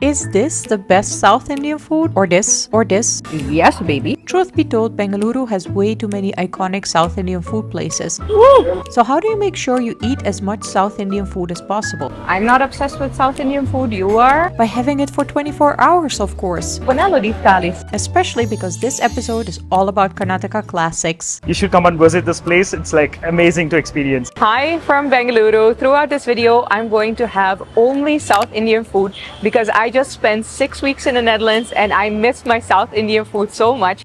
Is this the best South Indian food? Or this? Or this? Yes, baby. Truth be told, Bengaluru has way too many iconic South Indian food places. Woo! So how do you make sure you eat as much South Indian food as possible? I'm not obsessed with South Indian food. You are? By having it for 24 hours, of course. Vanilla leaf thalis. Especially because this episode is all about Karnataka classics. You should come and visit this place. It's like amazing to experience. Hi from Bengaluru. Throughout this video, I'm going to have only South Indian food because I just spent 6 weeks in the Netherlands and I missed my South Indian food so much.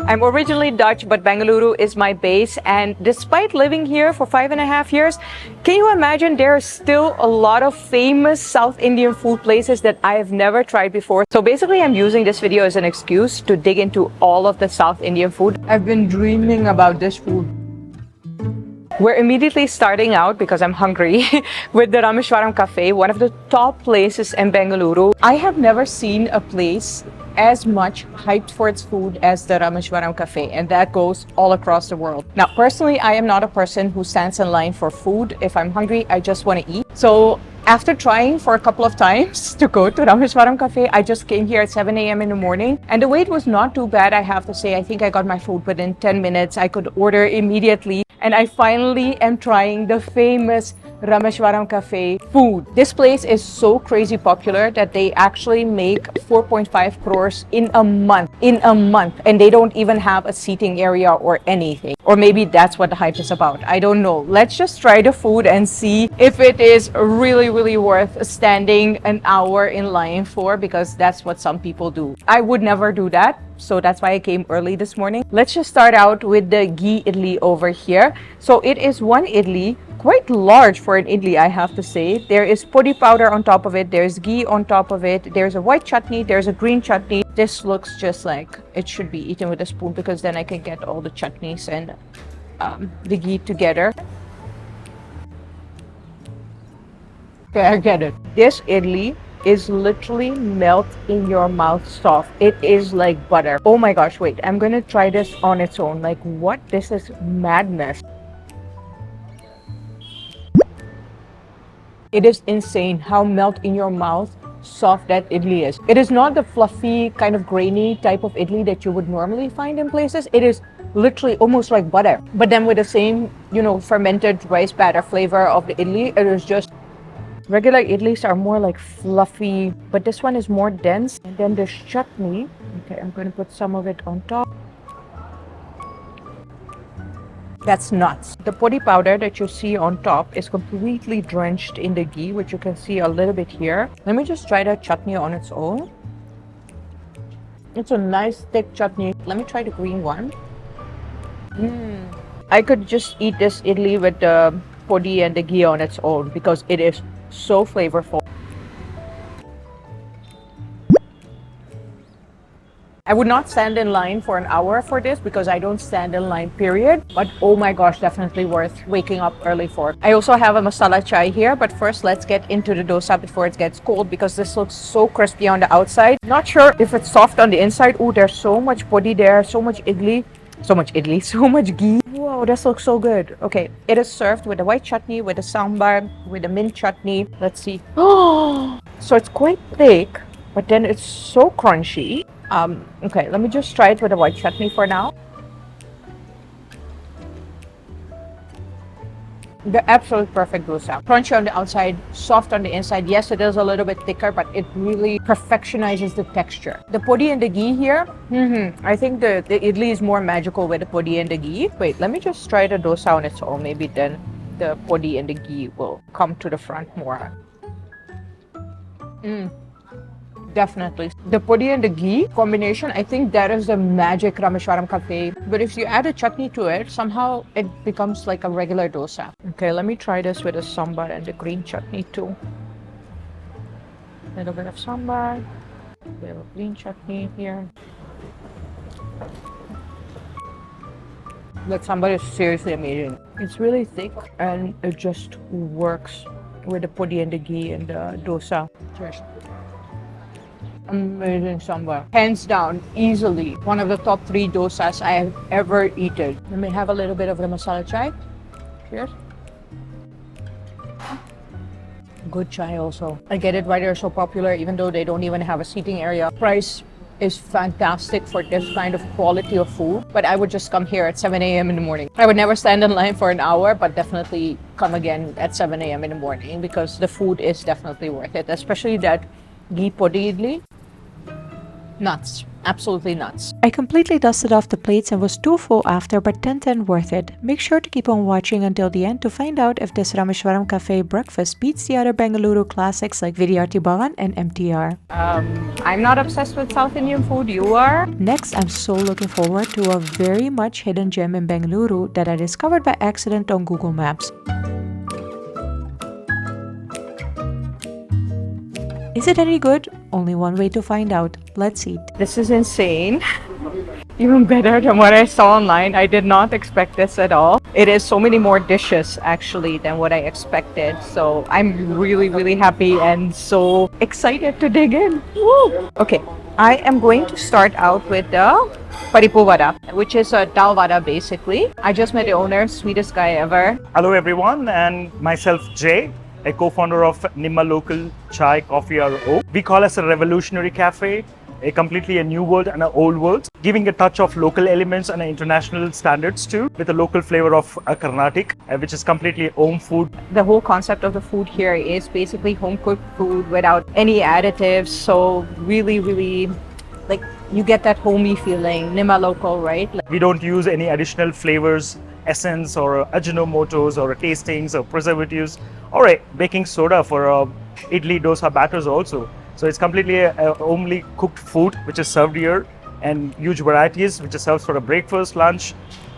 I'm originally Dutch, but Bengaluru is my base, and despite living here for 5.5 years, can you imagine there are still a lot of famous South Indian food places that I have never tried before. So basically, I'm using this video as an excuse to dig into all of the South Indian food. I've been dreaming about this food. We're immediately starting out, because I'm hungry, with the Rameshwaram Cafe, one of the top places in Bengaluru. I have never seen a place as much hyped for its food as the Rameshwaram Cafe, and that goes all across the world. Now, personally, I am not a person who stands in line for food. If I'm hungry, I just want to eat. So after trying for a couple of times to go to Rameshwaram Cafe, I just came here at 7 a.m. in the morning, and the wait was not too bad, I have to say. I think I got my food within 10 minutes. I could order immediately, and I finally am trying the famous Rameshwaram Cafe food. This place is so crazy popular that they actually make 4.5 crores in a month. And they don't even have a seating area or anything. Or maybe that's what the hype is about. I don't know. Let's just try the food and see if it is really worth standing an hour in line for, because that's what some people do. I would never do that. So that's why I came early this morning. Let's just start out with the ghee idli over here. So it is one idli, quite large for an idli, I have to say. There is podi powder on top of it, there's ghee on top of it, there's a white chutney, there's a green chutney. This looks just like it should be eaten with a spoon, because then I can get all the chutneys and the ghee together. Okay, I get it. This idli is literally melt in your mouth soft. It is like butter. Oh my gosh, wait, I'm gonna try this on its own. Like, what? This is madness. It is insane how melt in your mouth soft that idli is. It is not the fluffy kind of grainy type of idli that you would normally find in places. It is literally almost like butter, but then with the same, fermented rice batter flavor of the idli. It is just, regular idlis are more like fluffy, but this one is more dense. And then there's chutney. Okay, I'm going to put some of it on top. That's nuts. The podi powder that you see on top is completely drenched in the ghee, which you can see a little bit here. Let me just try the chutney on its own. It's a nice thick chutney. Let me try the green one. I could just eat this idli with the podi and the ghee on its own, because it is so flavorful. I would not stand in line for an hour for this, because I don't stand in line, period. But oh my gosh, definitely worth waking up early for. I also have a masala chai here, but first let's get into the dosa before it gets cold, because this looks so crispy on the outside. Not sure if it's soft on the inside. Oh, there's so much podi there, so much idli, so much ghee. Wow, this looks so good. Okay, it is served with a white chutney, with a sambar, with a mint chutney. Let's see. Oh, so it's quite thick, but then it's so crunchy. Okay, let me just try it with a white chutney for now. The absolute perfect dosa. Crunchy on the outside, soft on the inside. Yes, it is a little bit thicker, but it really perfectionizes the texture. The podi and the ghee here, I think the idli is more magical with the podi and the ghee. Wait, let me just try the dosa on its own. Maybe then the podi and the ghee will come to the front more. Definitely. The podi and the ghee combination, I think that is the magic Rameshwaram Cafe. But if you add a chutney to it, somehow it becomes like a regular dosa. Okay, let me try this with a sambar and the green chutney too. A little bit of sambar, a bit of green chutney here. That sambar is seriously amazing. It's really thick and it just works with the podi and the ghee and the dosa. Cheers. Amazing sambar. Hands down, easily one of the top 3 dosas I have ever eaten. Let me have a little bit of the masala chai. Cheers. Good chai also. I get it why they're so popular, even though they don't even have a seating area. Price is fantastic for this kind of quality of food, but I would just come here at 7 a.m. in the morning. I would never stand in line for an hour, but definitely come again at 7 a.m. in the morning because the food is definitely worth it, especially that ghee podi idli. Nuts. Absolutely nuts. I completely dusted off the plates and was too full after, but 10-10 worth it. Make sure to keep on watching until the end to find out if this Rameshwaram Cafe breakfast beats the other Bengaluru classics like Vidyarthi Bhavan and MTR. I'm not obsessed with South Indian food. You are? Next, I'm so looking forward to a very much hidden gem in Bengaluru that I discovered by accident on Google Maps. Is it any good? Only one way to find out. Let's eat. This is insane. Even better than what I saw online. I did not expect this at all. It is so many more dishes actually than what I expected. So I'm really happy and so excited to dig in. Woo! Okay, I am going to start out with the paripu vada, which is a dal vada basically. I just met the owner, sweetest guy ever. Hello everyone, and myself Jay, a co-founder of Nimma Local Chai Coffee RO. We call us a revolutionary cafe, a completely a new world and an old world, giving a touch of local elements and international standards too, with a local flavor of Carnatic, which is completely home food. The whole concept of the food here is basically home cooked food without any additives. So really like you get that homey feeling, Nimma Local, right? We don't use any additional flavors, essence or ajinomotos or tastings or preservatives or a baking soda for idli dosa batters also. So it's completely a homely cooked food which is served here, and huge varieties which is served for a breakfast, lunch,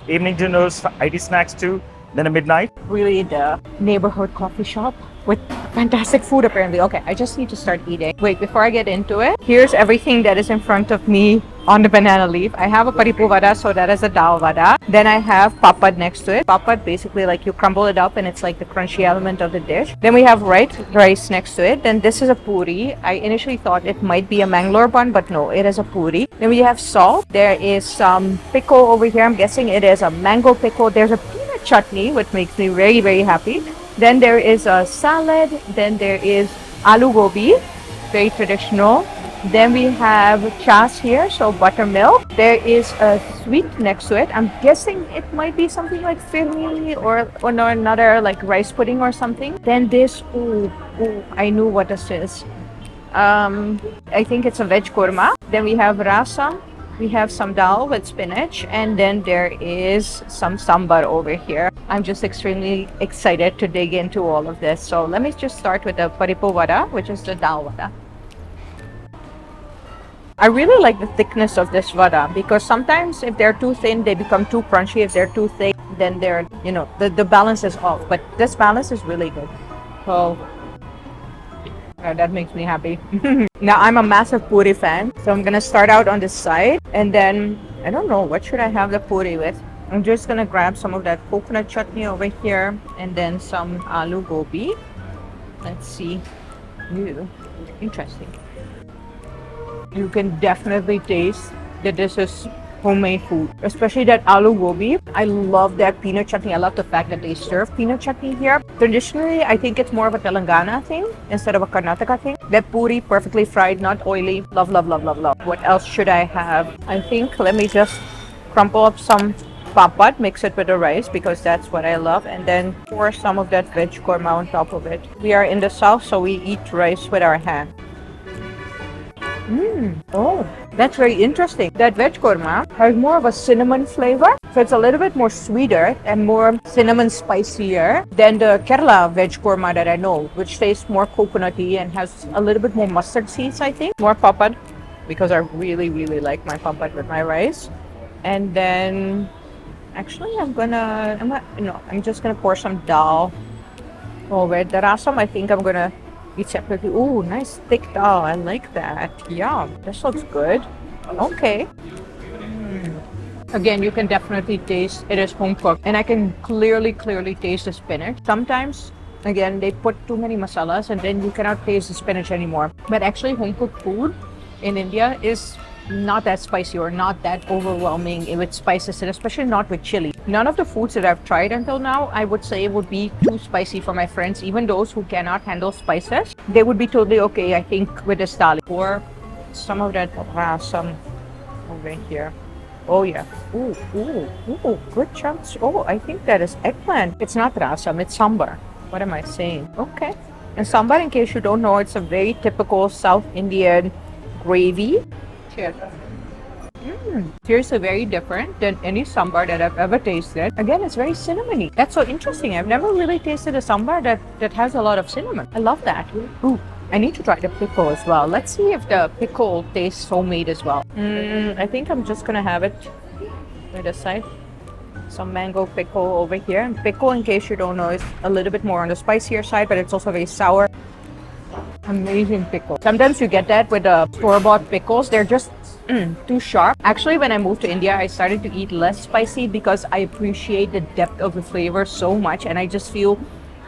evening dinners, IT snacks too, then a midnight. Really the neighborhood coffee shop with fantastic food apparently. Okay, I just need to start eating. Wait, before I get into it, here's everything that is in front of me on the banana leaf. I have a paripu vada, so that is a dal vada. Then I have papad next to it. Papad basically like you crumble it up and it's like the crunchy element of the dish. Then we have white rice next to it. Then this is a puri. I initially thought it might be a Mangalore bun, but no, it is a puri. Then we have salt. There is some pickle over here. I'm guessing it is a mango pickle. There's a peanut chutney, which makes me very happy. Then there is a salad. Then there is aloo gobi, very traditional. Then we have chas here, so buttermilk. There is a sweet next to it. I'm guessing it might be something like firni or another like rice pudding or something. Then this, I knew what this is. I think it's a veg korma. Then we have rasam. We have some dal with spinach, and then there is some sambar over here. I'm just extremely excited to dig into all of this. So let me just start with the paripu vada, which is the dal vada. I really like the thickness of this vada because sometimes if they're too thin, they become too crunchy. If they're too thick, then they're, the balance is off. But this balance is really good. So that makes me happy. Now I'm a massive puri fan, so I'm gonna start out on this side, and then I don't know what should I have the puri with. I'm just gonna grab some of that coconut chutney over here, and then some aloo gobi. Let's see. Ooh, interesting. You can definitely taste that this is homemade food, especially that aloo gobi. I love that peanut chutney. I love the fact that they serve peanut chutney here. Traditionally, I think it's more of a Telangana thing instead of a Karnataka thing. That puri, perfectly fried, not oily. Love. What else should I have? I think let me just crumple up some papad, mix it with the rice because that's what I love, and then pour some of that veg korma on top of it. We are in the south, so we eat rice with our hand. Oh, that's very interesting. That veg korma has more of a cinnamon flavor. So it's a little bit more sweeter and more cinnamon spicier than the Kerala veg korma that I know, which tastes more coconutty and has a little bit more mustard seeds, I think. More papad, because I really like my papad with my rice. And then, actually, I'm just gonna pour some dal over it. The rasam, I think I'm gonna eat separately. Ooh, nice thick dal. I like that. Yeah, this looks good. Okay. Again, you can definitely taste it is home cooked, and I can clearly taste the spinach. Sometimes, again, they put too many masalas, and then you cannot taste the spinach anymore. But actually, home cooked food in India is not that spicy or not that overwhelming with spices, and especially not with chili. None of the foods that I've tried until now, I would say would be too spicy for my friends. Even those who cannot handle spices, they would be totally okay, I think, with this thali. Or some of that rasam over here. Oh yeah. Ooh, ooh, ooh, good chunks. Oh, I think that is eggplant. It's not rasam, it's sambar. What am I saying? Okay. And sambar, in case you don't know, it's a very typical South Indian gravy. Cheers. Seriously, very different than any sambar that I've ever tasted. Again, it's very cinnamony. That's so interesting. I've never really tasted a sambar that has a lot of cinnamon. I love that. Ooh, I need to try the pickle as well. Let's see if the pickle tastes homemade as well. I think I'm just gonna have it by the side. Some mango pickle over here. And pickle, in case you don't know, is a little bit more on the spicier side, but it's also very sour. Amazing pickle. Sometimes you get that with the store-bought pickles. They're just too sharp. Actually, when I moved to India, I started to eat less spicy because I appreciate the depth of the flavor so much, and I just feel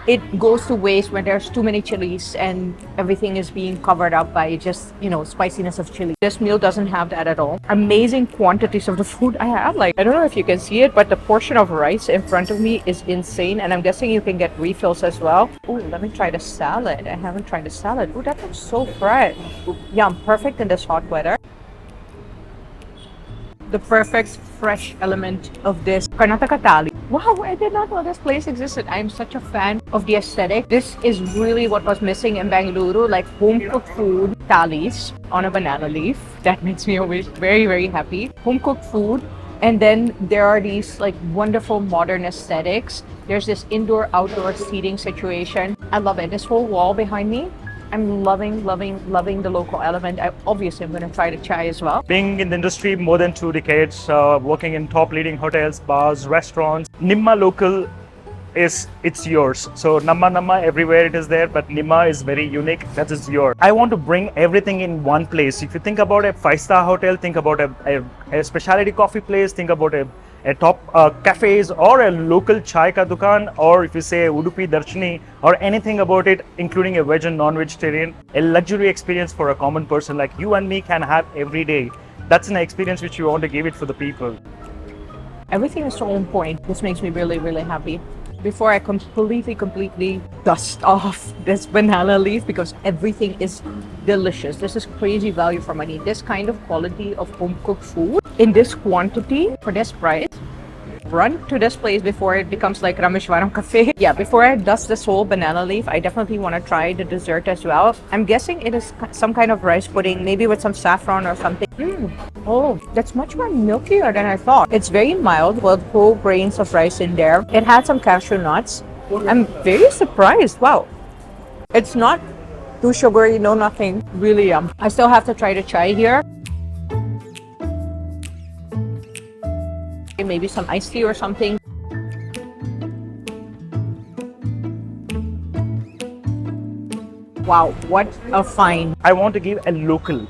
it goes to waste when there's too many chilies and everything is being covered up by just, spiciness of chili. This meal doesn't have that at all. Amazing quantities of the food I have. Like, I don't know if you can see it, but the portion of rice in front of me is insane, and I'm guessing you can get refills as well. Oh, let me try the salad. I haven't tried the salad. Oh, that looks so fresh. Yum, perfect in this hot weather. The perfect fresh element of this Karnataka thali. Wow, I did not know this place existed. I'm such a fan of the aesthetic. This is really what was missing in Bengaluru, like home-cooked food, thalis on a banana leaf. That makes me always very, very happy. Home-cooked food. And then there are these like wonderful modern aesthetics. There's this indoor-outdoor seating situation. I love it. This whole wall behind me, I'm loving the local element. Obviously, I'm going to try the chai as well. Being in the industry more than 2 decades, working in top leading hotels, bars, restaurants, Nimma local it's yours. So Namma everywhere it is there, but Nimma is very unique. That is yours. I want to bring everything in one place. If you think about a 5-star hotel, think about a specialty coffee place, think about a top cafes or a local chai ka dukan, or if you say Udupi Darshini or anything about it, including a veg and non-vegetarian, a luxury experience for a common person like you and me can have every day. That's an experience which you want to give it for the people. Everything is so on point. This makes me really, really happy. Before I completely dust off this banana leaf, because everything is delicious. This is crazy value for money. This kind of quality of home cooked food in this quantity for this price. Run to this place before it becomes like Rameshwaram Cafe. Yeah, before I dust this whole banana leaf, I definitely want to try the dessert as well. I'm guessing it is some kind of rice pudding, maybe with some saffron or something. Oh, that's much more milkier than I thought. It's very mild with whole grains of rice in there. It had some cashew nuts. I'm very surprised. Wow. It's not too sugary, no nothing. Really yum. I still have to try the chai here. Maybe some iced tea or something. Wow, what a find. I want to give a local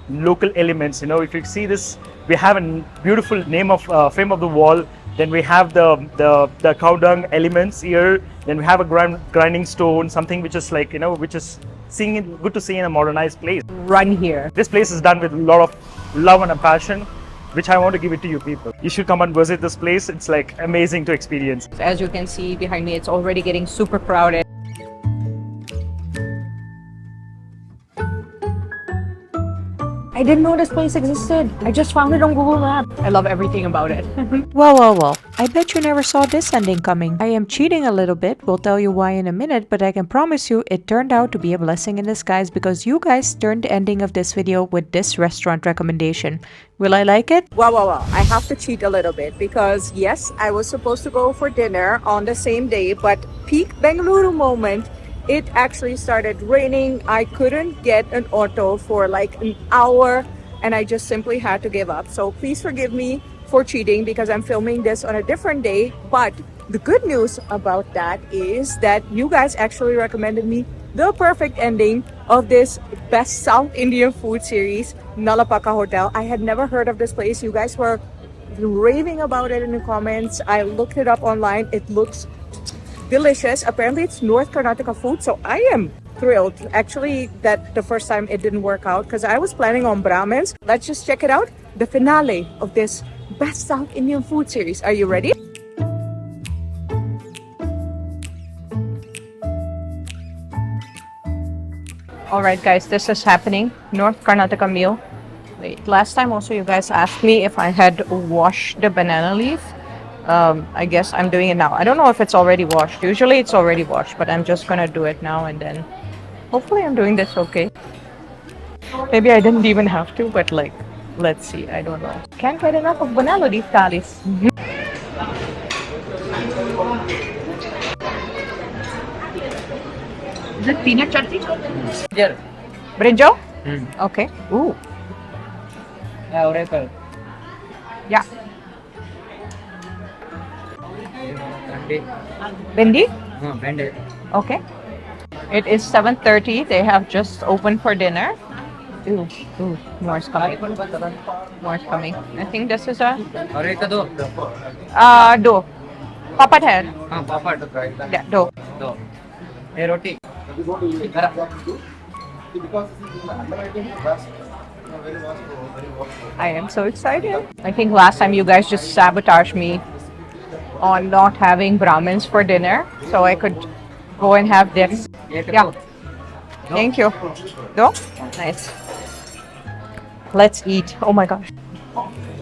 elements. If you see this, we have a beautiful name of frame of the wall. Then we have the cow dung elements here. Then we have a grinding stone, something which is like, which is good to see in a modernized place. Run here. This place is done with a lot of love and a passion, which I want to give it to you people. You should come and visit this place. It's like amazing to experience. As you can see behind me, it's already getting super crowded. I didn't know this place existed. I just found it on Google Maps. I love everything about it. Well. I bet you never saw this ending coming. I am cheating a little bit. We'll tell you why in a minute, but I can promise you it turned out to be a blessing in disguise because you guys turned the ending of this video with this restaurant recommendation. Will I like it? Well. I have to cheat a little bit because yes, I was supposed to go for dinner on the same day, but peak Bengaluru moment, it actually started raining. I couldn't get an auto for like an hour and I just simply had to give up. So please forgive me for cheating because I'm filming this on a different day. But the good news about that is that you guys actually recommended me the perfect ending of this best South Indian food series, Nalapaka Hotel. I had never heard of this place. You guys were raving about it in the comments. I looked it up online. It looks delicious. Apparently it's North Karnataka food, so I am thrilled. Actually, that the first time it didn't work out because I was planning on Brahmins. Let's just check it out. The finale of this Best South Indian Food series. Are you ready? Alright guys, this is happening. North Karnataka meal. Wait, last time also you guys asked me if I had washed the banana leaf. I guess I'm doing it now. I don't know if it's already washed. Usually it's already washed, but I'm just gonna do it now and then hopefully I'm doing this okay. Maybe I didn't even have to, but like, let's see. I don't know. Can't get enough of banana leaf thalis. Is it peanut chutney? Yeah. Brinjal? Okay. Ooh. Yeah, oracle. Yeah. Bandi. Bindi? Bandi. Okay. It is 7:30. They have just opened for dinner. Ooh, more is coming. More is coming. I think this is a Oracle do. do. Papad hai. Papa. Yeah, do. Do. Hey, roti. I am so excited. I think last time you guys just sabotaged me on not having Brahmins for dinner, so I could go and have this. Yeah. Thank you. Do? Nice. Let's eat. Oh my gosh.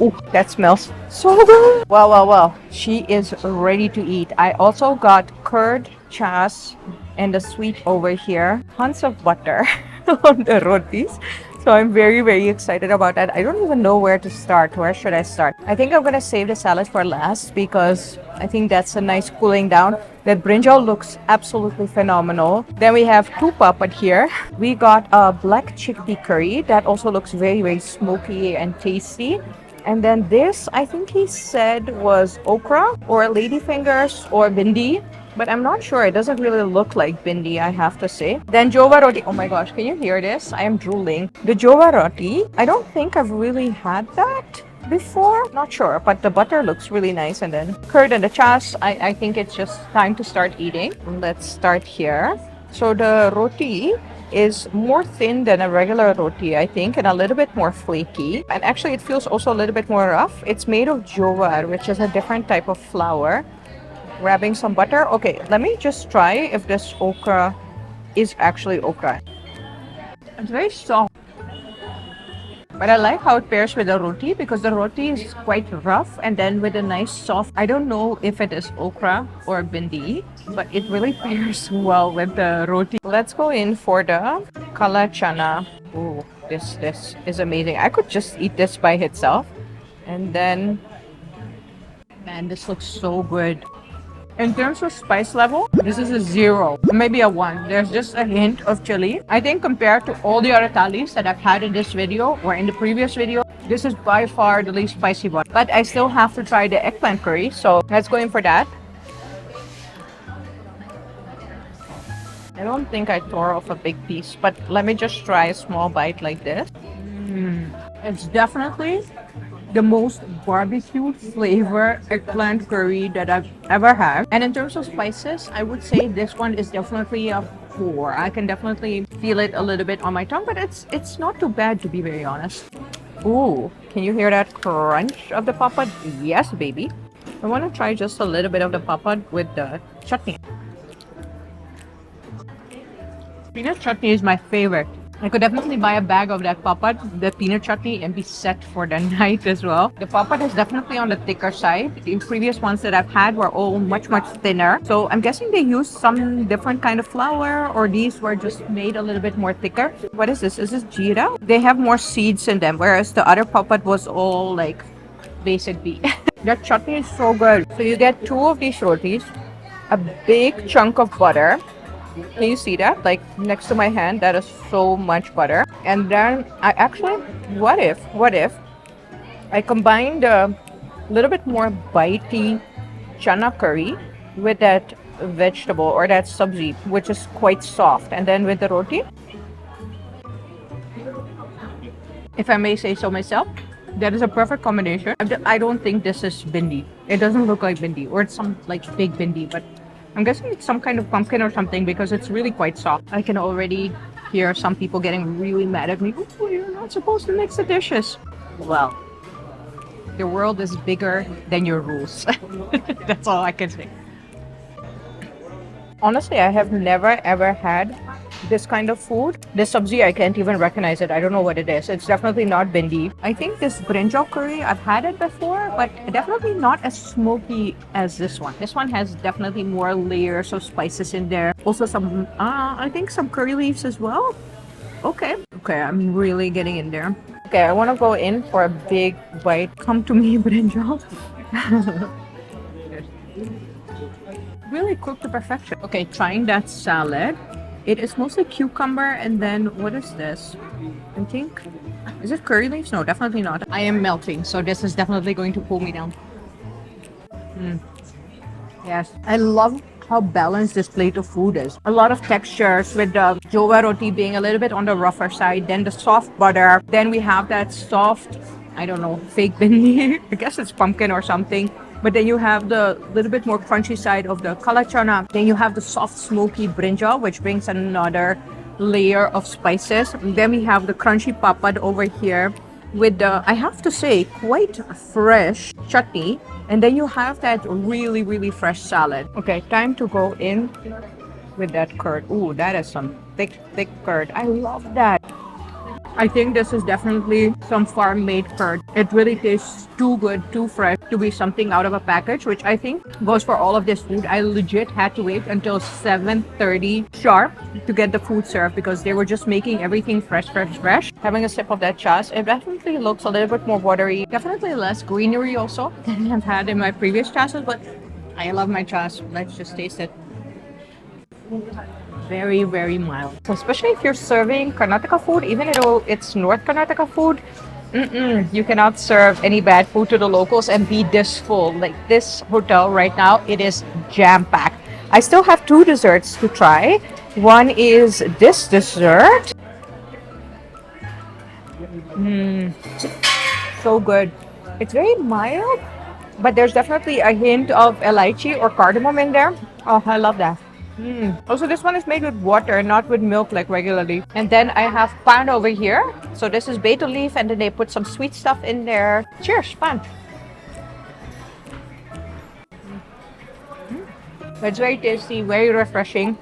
Ooh, that smells so good. Wow. She is ready to eat. I also got curd, chas, and the sweet over here. Tons of butter on the rotis. So I'm very excited about that. I don't even know where to start. Where should I start? I think I'm gonna save the salad for last because I think that's a nice cooling down. That brinjal looks absolutely phenomenal. Then we have two papad here. We got a black chickpea curry that also looks very smoky and tasty. And then this, I think he said was okra or ladyfingers or bindi. But I'm not sure. It doesn't really look like bindi, I have to say. Then jova roti. Oh my gosh, can you hear this? I am drooling. The jova roti, I don't think I've really had that before. Not sure, but the butter looks really nice. And then curd and the chas. I think it's just time to start eating. Let's start here. So the roti is more thin than a regular roti, I think, and a little bit more flaky. And actually, it feels also a little bit more rough. It's made of jowar, which is a different type of flour. Grabbing some butter. Okay, let me just try if this okra is actually okra. It's very soft. But I like how it pairs with the roti because the roti is quite rough and then with a nice soft. I don't know if it is okra or bindi, but it really pairs well with the roti. Let's go in for the kala chana. Ooh, this is amazing. I could just eat this by itself. And then, man, this looks so good. In terms of spice level, this is a 0, maybe a 1. There's just a hint of chili. I think compared to all the other thalis that I've had in this video or in the previous video, this is by far the least spicy one. But I still have to try the eggplant curry, so let's go in for that. I don't think I tore off a big piece, but let me just try a small bite like this. It's definitely the most barbecue flavor eggplant curry that I've ever had. And in terms of spices, I would say this one is definitely a 4. I can definitely feel it a little bit on my tongue, but it's not too bad, to be very honest. Ooh, can you hear that crunch of the papad? Yes, baby. I want to try just a little bit of the papad with the chutney. Peanut chutney is my favorite. I could definitely buy a bag of that papad, the peanut chutney, and be set for the night as well. The papad is definitely on the thicker side. The previous ones that I've had were all much thinner. So I'm guessing they used some different kind of flour, or these were just made a little bit more thicker. What is this? Is this jeera? They have more seeds in them, whereas the other papad was all like basic beef. That chutney is so good. So you get 2 of these rotis, a big chunk of butter. Can you see that? Like next to my hand, that is so much butter. And then I actually, what if I combined a little bit more bitey chana curry with that vegetable or that sabzi, which is quite soft. And then with the roti, if I may say so myself, that is a perfect combination. I don't think this is bindi. It doesn't look like bindi, or it's some like big bindi, but I'm guessing it's some kind of pumpkin or something because it's really quite soft. I can already hear some people getting really mad at me. Oh, you're not supposed to mix the dishes. Well, the world is bigger than your rules. That's all I can say. Honestly, I have never ever had this kind of food. This sabzi, I can't even recognize it. I don't know what it is. It's definitely not bindi. I think this brinjal curry, I've had it before, but definitely not as smoky as this one. This one has definitely more layers of spices in there. Also some, I think some curry leaves as well. Okay. Okay, I'm really getting in there. Okay, I want to go in for a big bite. Come to me, brinjal. Really cooked to perfection. Okay, trying that salad. It is mostly cucumber and then what is this? I think, is it curry leaves? No, definitely not. I am melting, so this is definitely going to pull me down. Yes, I love how balanced this plate of food is. A lot of textures with the jova roti being a little bit on the rougher side, then the soft butter, then we have that soft, I don't know, fake bindi. I guess it's pumpkin or something. But then you have the little bit more crunchy side of the kala chana. Then you have the soft smoky brinjal, which brings another layer of spices. And then we have the crunchy papad over here with the, I have to say, quite fresh chutney. And then you have that really, really fresh salad. Okay, time to go in with that curd. Ooh, that is some thick, thick curd. I love that. I think this is definitely some farm-made curd. It really tastes too good, too fresh to be something out of a package, which I think goes for all of this food. I legit had to wait until 7:30 sharp to get the food served because they were just making everything fresh, fresh, fresh. Having a sip of that chas, it definitely looks a little bit more watery. Definitely less greenery also than I've had in my previous chasas, but I love my chas. Let's just taste it. Very, very mild. So especially if you're serving Karnataka food, even though it's North Karnataka food, you cannot serve any bad food to the locals and be this full. Like this hotel right now, it is jam-packed. I still have 2 desserts to try. One is this dessert. So good. It's very mild, but there's definitely a hint of elaichi or cardamom in there. Oh, I love that. Also, this one is made with water, not with milk like regularly. And then I have pan over here. So this is betel leaf and then they put some sweet stuff in there. Cheers, pan. It's very tasty, very refreshing.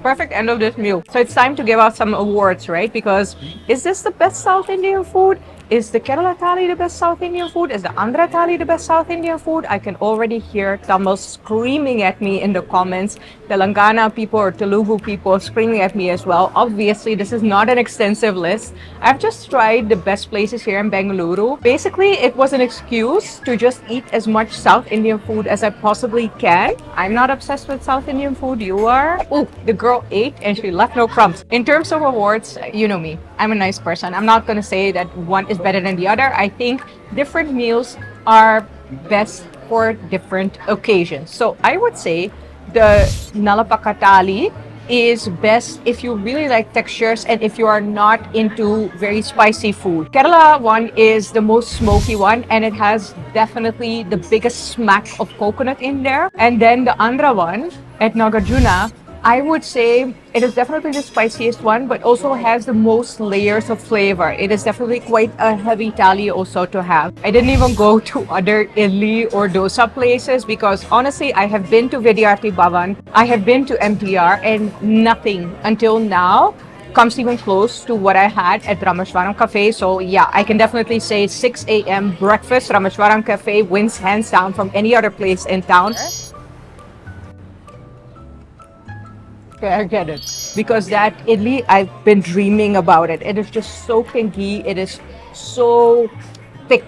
Perfect end of this meal. So it's time to give out some awards, right? Because is this the best South Indian food? Is the Kerala thali the best South Indian food? Is the Andhra thali the best South Indian food? I can already hear Tamils screaming at me in the comments. Telangana people or Telugu people screaming at me as well. Obviously, this is not an extensive list. I've just tried the best places here in Bengaluru. Basically, it was an excuse to just eat as much South Indian food as I possibly can. I'm not obsessed with South Indian food. You are? Oh, the girl ate and she left no crumbs. In terms of awards, you know me. I'm a nice person. I'm not going to say that one is better than the other. I think different meals are best for different occasions. So I would say the Nalapaka thali is best if you really like textures and if you are not into very spicy food. Kerala one is the most smoky one and it has definitely the biggest smack of coconut in there. And then the Andhra one at Nagarjuna, I would say it is definitely the spiciest one, but also has the most layers of flavor. It is definitely quite a heavy thali also to have. I didn't even go to other idli or dosa places because honestly, I have been to Vidyarthi Bhavan, I have been to MTR, and nothing until now comes even close to what I had at Rameshwaram Cafe. So yeah, I can definitely say 6 a.m. breakfast, Rameshwaram Cafe wins hands down from any other place in town. Okay, I get it. Because that idli, I've been dreaming about it. It is just so pinky. It is so thick.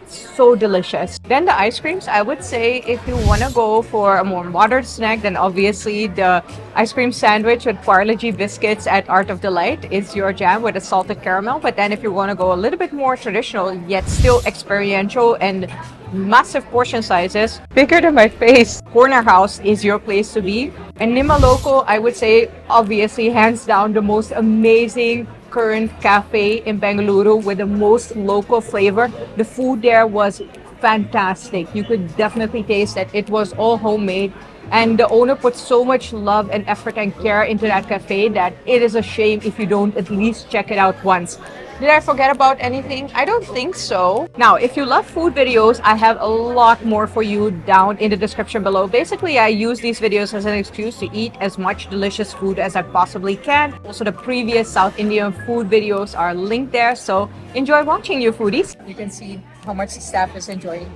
So delicious. Then the ice creams, I would say if you want to go for a more modern snack, then obviously the ice cream sandwich with Parle-G biscuits at Art of Delight is your jam with a salted caramel. But then if you want to go a little bit more traditional, yet still experiential and massive portion sizes, bigger than my face, Corner House is your place to be. And Nima Loco, I would say, obviously, hands down, the most amazing current cafe in Bengaluru with the most local flavor. The food there was fantastic. You could definitely taste that it was all homemade. And the owner puts so much love and effort and care into that cafe that it is a shame if you don't at least check it out once. Did I forget about anything? I don't think so. Now, if you love food videos, I have a lot more for you down in the description below. Basically, I use these videos as an excuse to eat as much delicious food as I possibly can. Also, the previous South Indian food videos are linked there, so enjoy watching, you foodies. You can see how much the staff is enjoying.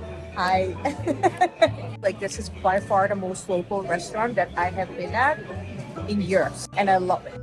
Like, this is by far the most local restaurant that I have been at in years, and I love it.